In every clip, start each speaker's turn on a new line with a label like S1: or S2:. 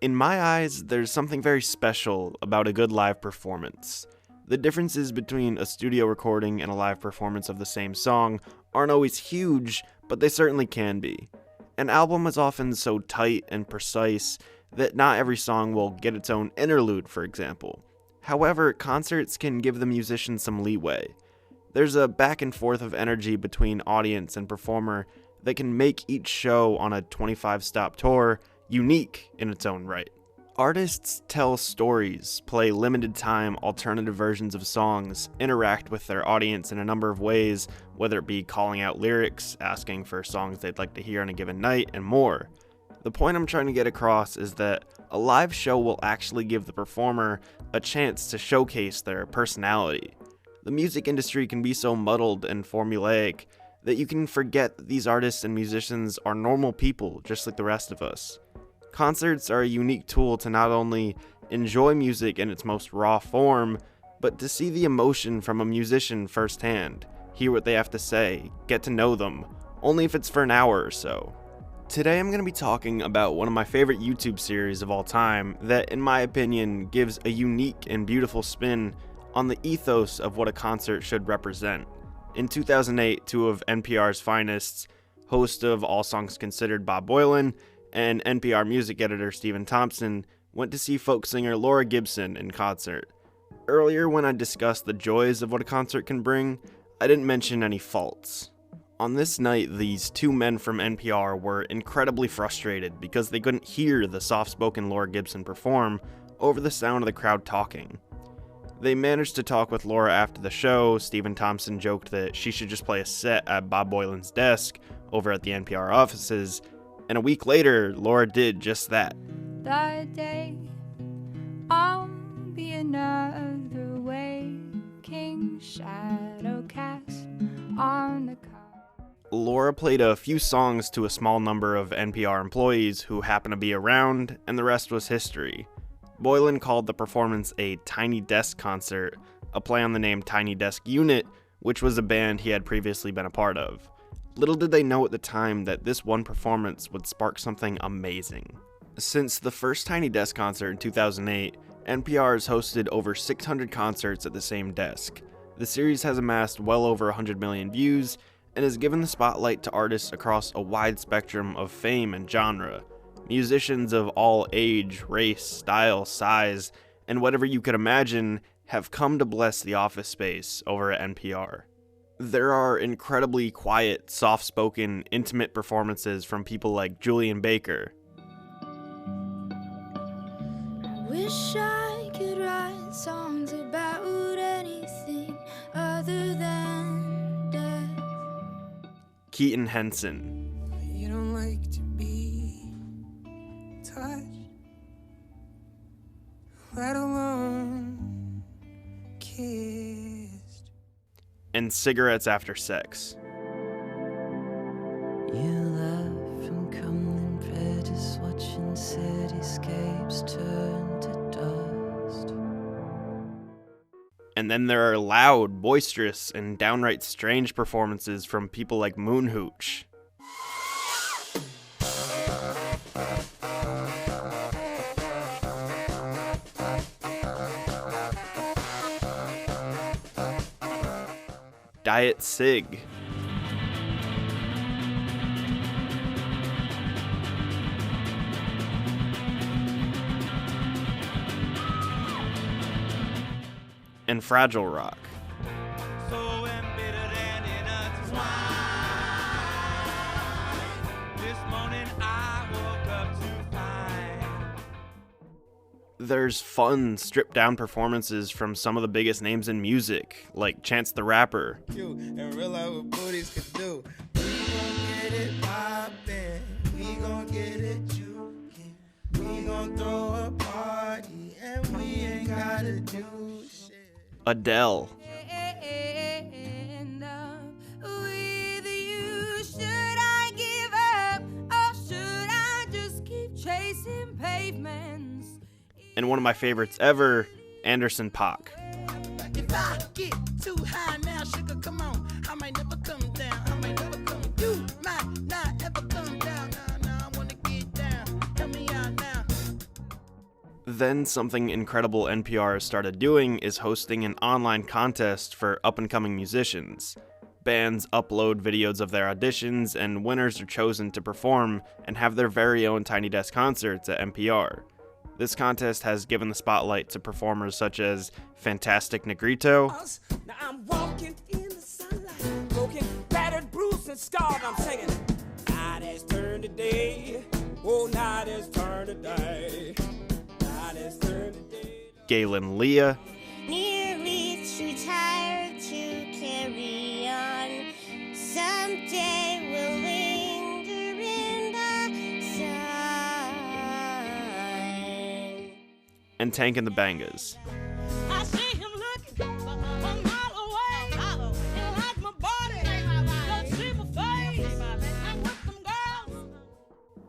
S1: In my eyes, there's something very special about a good live performance. The differences between a studio recording and a live performance of the same song aren't always huge, but they certainly can be. An album is often so tight and precise that not every song will get its own interlude, for example. However, concerts can give the musician some leeway. There's a back and forth of energy between audience and performer that can make each show on a 25-stop tour unique in its own right. Artists tell stories, play limited-time alternative versions of songs, interact with their audience in a number of ways, whether it be calling out lyrics, asking for songs they'd like to hear on a given night, and more. The point I'm trying to get across is that a live show will actually give the performer a chance to showcase their personality. The music industry can be so muddled and formulaic that you can forget that these artists and musicians are normal people just like the rest of us. Concerts are a unique tool to not only enjoy music in its most raw form, but to see the emotion from a musician firsthand, hear what they have to say, get to know them, only if it's for an hour or so. Today I'm going to be talking about one of my favorite YouTube series of all time that, in my opinion, gives a unique and beautiful spin on the ethos of what a concert should represent. In 2008, two of NPR's finest, host of All Songs Considered Bob Boilen and NPR music editor Stephen Thompson, went to see folk singer Laura Gibson in concert. Earlier, when I discussed the joys of what a concert can bring, I didn't mention any faults. On this night, these two men from NPR were incredibly frustrated because they couldn't hear the soft-spoken Laura Gibson perform over the sound of the crowd talking. They managed to talk with Laura after the show. Stephen Thompson joked that she should just play a set at Bob Boilen's desk over at the NPR offices, and a week later, Laura did just that.
S2: That day, I'll be another waking shadow cast on the
S1: Laura played a few songs to a small number of NPR employees who happened to be around, and the rest was history. Boilen called the performance a Tiny Desk concert, a play on the name Tiny Desk Unit, which was a band he had previously been a part of. Little did they know at the time that this one performance would spark something amazing. Since the first Tiny Desk concert in 2008, NPR has hosted over 600 concerts at the same desk. The series has amassed well over 100 million views and has given the spotlight to artists across a wide spectrum of fame and genre. Musicians of all age, race, style, size, and whatever you could imagine have come to bless the office space over at NPR. There are incredibly quiet, soft-spoken, intimate performances from people like Julian Baker.
S2: Wish I could write songs about anything other than death.
S1: Keaton Henson.
S3: You don't like to be touched, let alone kissed.
S1: And Cigarettes After Sex.
S3: You laugh and come in bed, just watching cityscapes turn to dust.
S1: And then there are loud, boisterous, and downright strange performances from people like Moonhooch. Diet Sig. And Fragile Rock.
S4: So embittered and intertwined. This morning I woke up to find.
S1: There's fun, stripped-down performances from some of the biggest names in music, like Chance the Rapper.
S5: And realize what booties could do. We gon' get it poppin', we gon' get it jukin', we gon' throw a party, and we ain't gotta do shit.
S1: Adele.
S2: End up with you. Should I give up or should I just keep chasing pavements?
S1: And one of my favorites ever, Anderson .Paak.
S5: If I get too high now, sugar, come on, I might never come down, I might never come. You might not ever come down, nah, I wanna get down, help me out now.
S1: Then something incredible NPR has started doing is hosting an online contest for up-and-coming musicians. Bands upload videos of their auditions, and winners are chosen to perform and have their very own Tiny Desk concerts at NPR. This contest has given the spotlight to performers such as Fantastic Negrito,
S6: Now I'm walking in the sunlight, broken, battered, bruised, and scarred. I'm singing, night has turned to day. Oh, night has turned to day. Night has turned to day.
S1: Galen Leah,
S7: Nearly too tired to carry on. Someday we'll linger in the sun.
S1: and Tank and the Bangas.
S2: I see him looking a mile away. He like my body, don't see my face. I'm with them girls.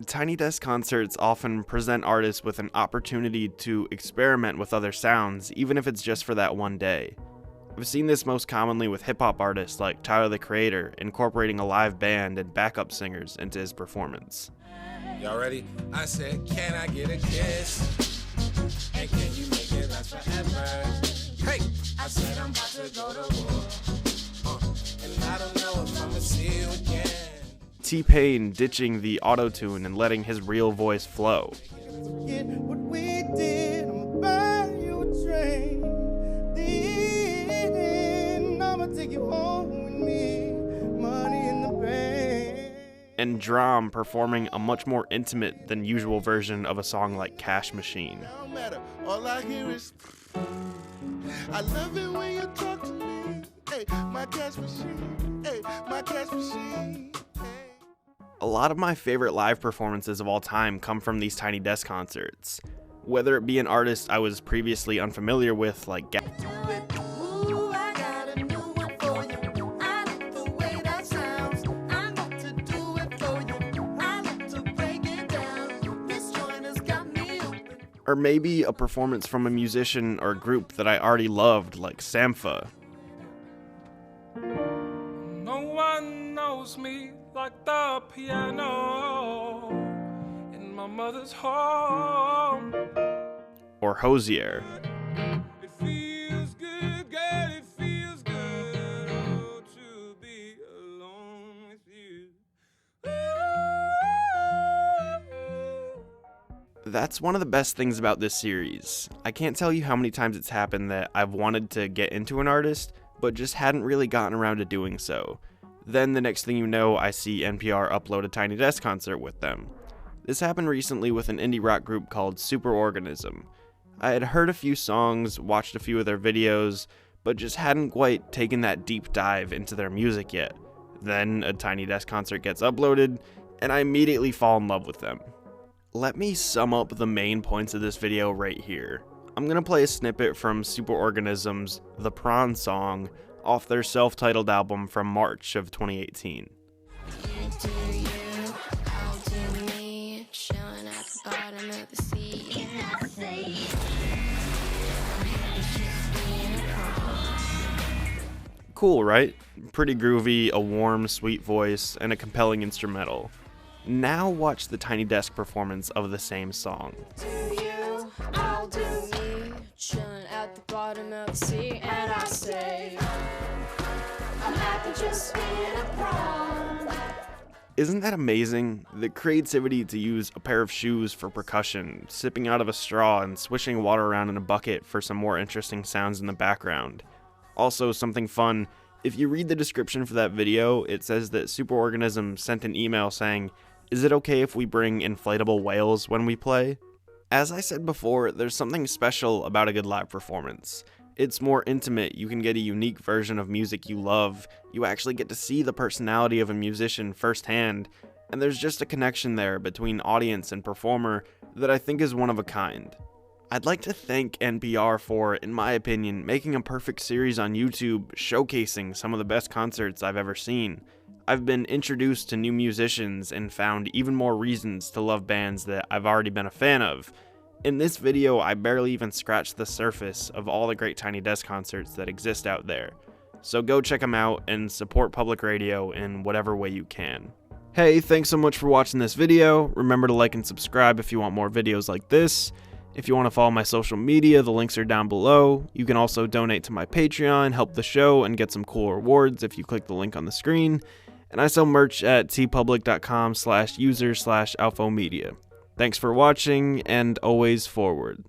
S1: Tiny Desk concerts often present artists with an opportunity to experiment with other sounds, even if it's just for that one day. I've seen this most commonly with hip-hop artists like Tyler the Creator, incorporating a live band and backup singers into his performance.
S5: Y'all ready? I said, can I get a kiss? And can you make it last forever? Hey! I said, I'm about to go to war. And I don't know if I'ma see you again.
S1: T-Pain ditching the auto-tune and letting his real voice flow.
S5: Forget what we did, I'm buy you a train. Then I'ma take you home with me. Money in the bank.
S1: And Drum performing a much more intimate than usual version of a song like Cash Machine.
S5: Don't matter, all I hear is I love it when you talk to me. Hey, my cash machine. Hey, my cash machine. Hey.
S1: A lot of my favorite live performances of all time come from these Tiny Desk concerts. Whether it be an artist I was previously unfamiliar with, like
S2: Ooh, I got a new one for you. I like the way that sounds. I'm about to do it for you. I like to break it down. This joint has got me open.
S1: or maybe a performance from a musician or group that I already loved, like Sampha.
S4: No one knows me like the piano in my mother's home.
S1: Or Hosier.
S4: It feels good, girl, it feels good, oh, to be alone with you.
S1: That's one of the best things about this series. I can't tell you how many times it's happened that I've wanted to get into an artist, but just hadn't really gotten around to doing so. Then the next thing you know, I see NPR upload a Tiny Desk concert with them. This happened recently with an indie rock group called Superorganism. I had heard a few songs, watched a few of their videos, but just hadn't quite taken that deep dive into their music yet. Then a Tiny Desk concert gets uploaded, and I immediately fall in love with them. Let me sum up the main points of this video right here. I'm gonna play a snippet from Superorganism's The Prawn Song off their self-titled album from March of 2018. Cool, right? Pretty groovy, a warm, sweet voice, and a compelling instrumental. Now watch the Tiny Desk performance of the same song.
S7: I'll do me, chilling at the bottom of the sea, and I say, I'm happy just being a prawn.
S1: Isn't that amazing? The creativity to use a pair of shoes for percussion, sipping out of a straw, and swishing water around in a bucket for some more interesting sounds in the background. Also, something fun, if you read the description for that video, it says that Superorganism sent an email saying, "Is it okay if we bring inflatable whales when we play?" As I said before, there's something special about a good live performance. It's more intimate, you can get a unique version of music you love, you actually get to see the personality of a musician firsthand, and there's just a connection there between audience and performer that I think is one of a kind. I'd like to thank NPR for, in my opinion, making a perfect series on YouTube showcasing some of the best concerts I've ever seen. I've been introduced to new musicians and found even more reasons to love bands that I've already been a fan of. In this video, I barely even scratched the surface of all the great Tiny Desk concerts that exist out there. So go check them out and support public radio in whatever way you can. Hey, thanks so much for watching this video. Remember to like and subscribe if you want more videos like this. If you want to follow my social media, the links are down below. You can also donate to my Patreon, help the show, and get some cool rewards if you click the link on the screen. And I sell merch at tpublic.com/user/alphomedia. Thanks for watching, and always forward.